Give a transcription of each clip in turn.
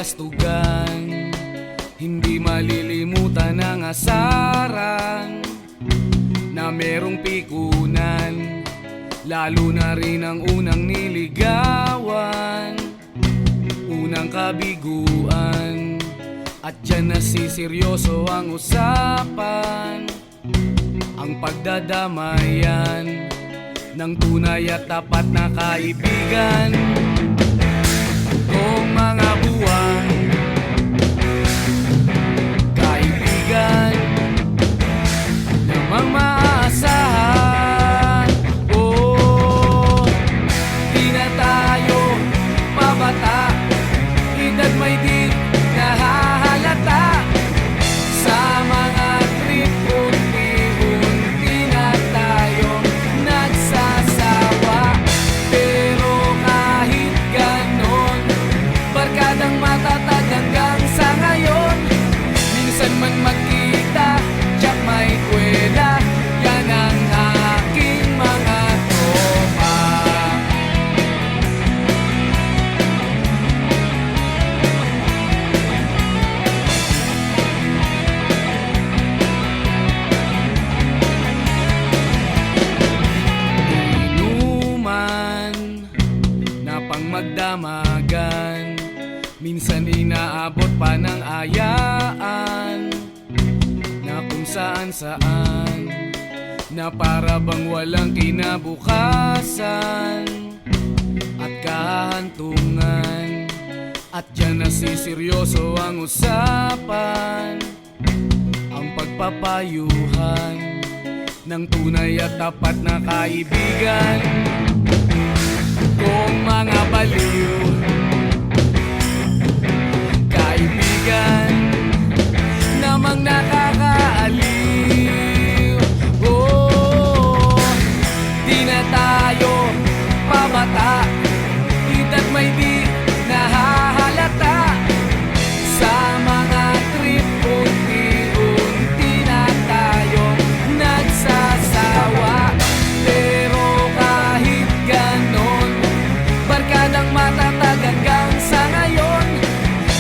kastugan, hindi malilimutan ang asaran na merong pikunan, lalo na rin ang unang niligawan, unang kabiguan. At dyan nasiseryoso ang usapan, ang pagdadamayan ng tunay at tapat na kaibigan. Kung mga buwan, kaibigan namang maaasahan. Oh, di na tayo mabata, edad may di nahahalata. Sa mga trip, unti-unti na tayong nagsasawa. Pero kahit ganon, barkadang matatag hanggang sa ngayon. Minsan man magkita, tsak may kwela, yan ang aking mga tropa. Inuman na pang magdamagan, minsan inaabot pa ng ayaan, na kung saan-saan, na para bang walang kinabukasan at kahantungan. At dyan nasiseryoso ang usapan, ang pagpapayuhan ng tunay at tapat na kaibigan. Kung mga baliw, kaibigan namang nakakaaliw. Oh, di na tayo pabata, edad may di nahahalata. Sa mga trip, unti-unti na tayong nagsasawa. Pero kahit ganon, barkadang matatag hanggang sa ngayon.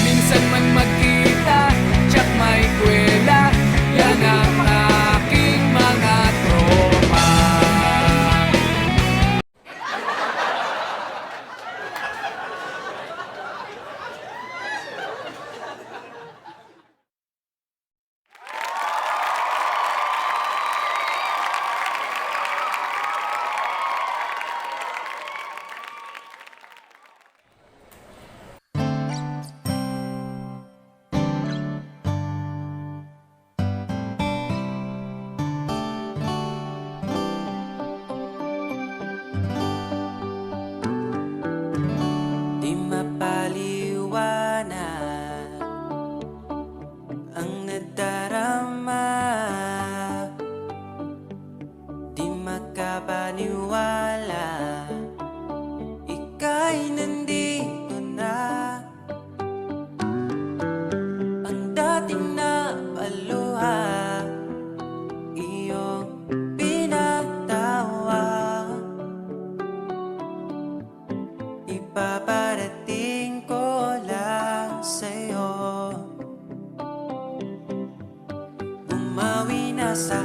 Minsan man magkita, tsak may kwela, yan ang aking mga tropa. Di mapaliwanag ang nadarama, di makapaniwala, ika'y nandito na. Ang dating napaluha, iyong pinatawa, ipaparating ko lang sa'yo. Bumawi na sa